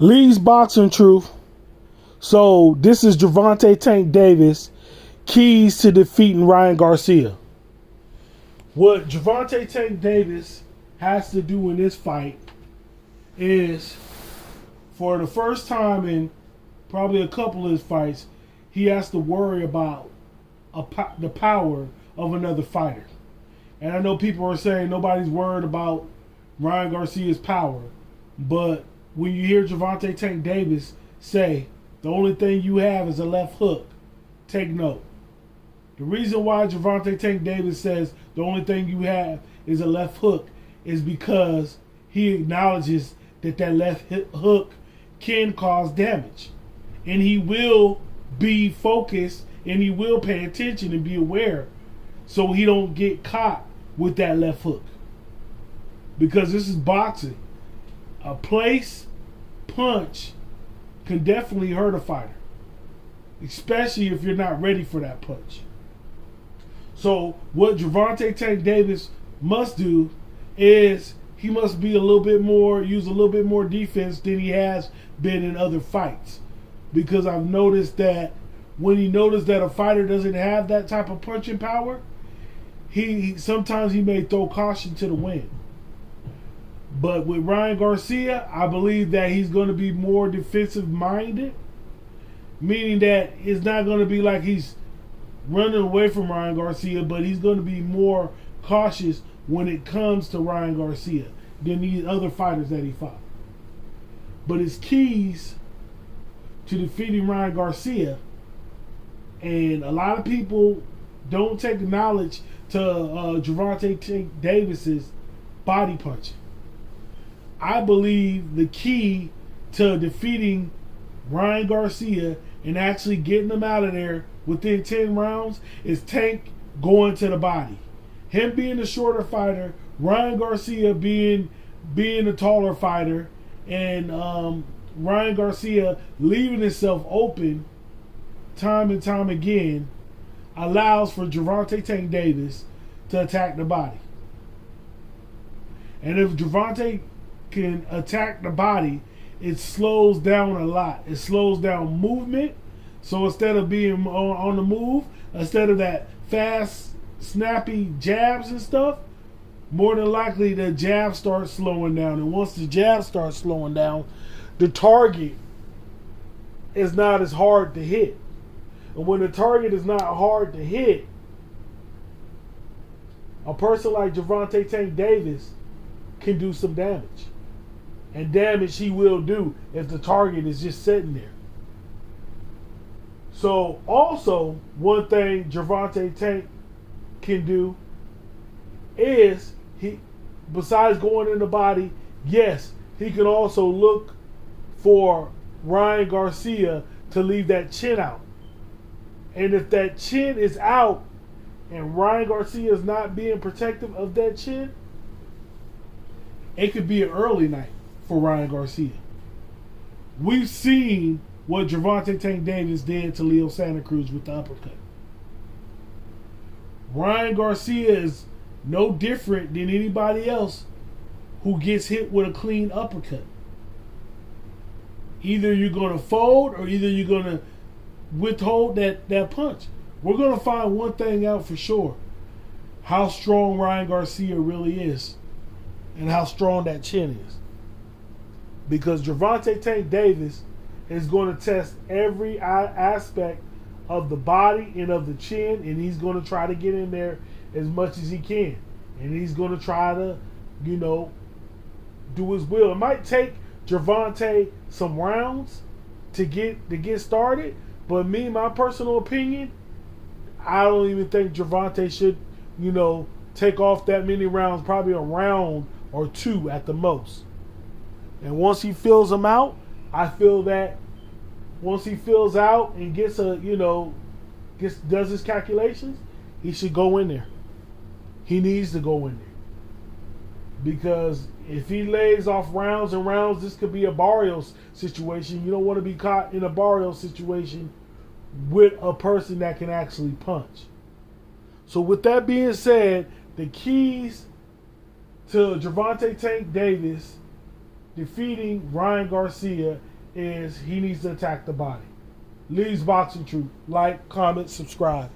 Lee's Boxing Truth. So this is Gervonta Tank Davis, keys to defeating Ryan Garcia. What Gervonta Tank Davis has to do in this fight is, for the first time in probably a couple of his fights, he has to worry about the power of another fighter. And I know people are saying nobody's worried about Ryan Garcia's power, but when you hear Gervonta Tank Davis say the only thing you have is a left hook, take note. The reason why Gervonta Tank Davis says the only thing you have is a left hook is because he acknowledges that left hook can cause damage. And he will be focused and he will pay attention and be aware so he don't get caught with that left hook. Because this is boxing. A place punch can definitely hurt a fighter, especially if you're not ready for that punch. So what Gervonta Tank Davis must do is he must be use a little bit more defense than he has been in other fights. Because I've noticed that when he noticed that a fighter doesn't have that type of punching power, sometimes he may throw caution to the wind. But with Ryan Garcia, I believe that he's going to be more defensive minded, meaning that it's not going to be like he's running away from Ryan Garcia, but he's going to be more cautious when it comes to Ryan Garcia than these other fighters that he fought. But his keys to defeating Ryan Garcia, and a lot of people don't take the knowledge to Gervonta Tank Davis's body punching. I believe the key to defeating Ryan Garcia and actually getting him out of there within 10 rounds is Tank going to the body. Him being the shorter fighter, Ryan Garcia being the taller fighter, and Ryan Garcia leaving himself open time and time again allows for Gervonta Tank Davis to attack the body. And if Gervonta can attack the body, it slows down a lot. It slows down movement. So instead of being on the move, instead of that fast, snappy jabs and stuff, more than likely the jab starts slowing down. And once the jab starts slowing down, the target is not as hard to hit. And when the target is not hard to hit, a person like Gervonta Tank Davis can do some damage. And damage he will do if the target is just sitting there. So also, one thing Gervonta Tank can do is, besides going in the body, yes, he can also look for Ryan Garcia to leave that chin out. And if that chin is out and Ryan Garcia is not being protective of that chin, it could be an early night for Ryan Garcia. We've seen what Gervonta Tank Davis did to Leo Santa Cruz with the uppercut. Ryan Garcia is no different than anybody else who gets hit with a clean uppercut. Either you're going to fold or either you're going to withhold that punch. We're going to find one thing out for sure: how strong Ryan Garcia really is and how strong that chin is. Because Gervonta Tank Davis is going to test every aspect of the body and of the chin, and he's going to try to get in there as much as he can. And he's going to try to, do his will. It might take Gervonta some rounds to get started, but my personal opinion, I don't even think Gervonta should, take off that many rounds, probably a round or two at the most. And once he fills them out, I feel that once he fills out and gets does his calculations, he should go in there. He needs to go in there. Because if he lays off rounds and rounds, this could be a Barrios situation. You don't want to be caught in a Barrios situation with a person that can actually punch. So with that being said, the keys to Gervonta Tank Davis defeating Ryan Garcia is he needs to attack the body. Lee's Boxing Truth. Like, comment, subscribe.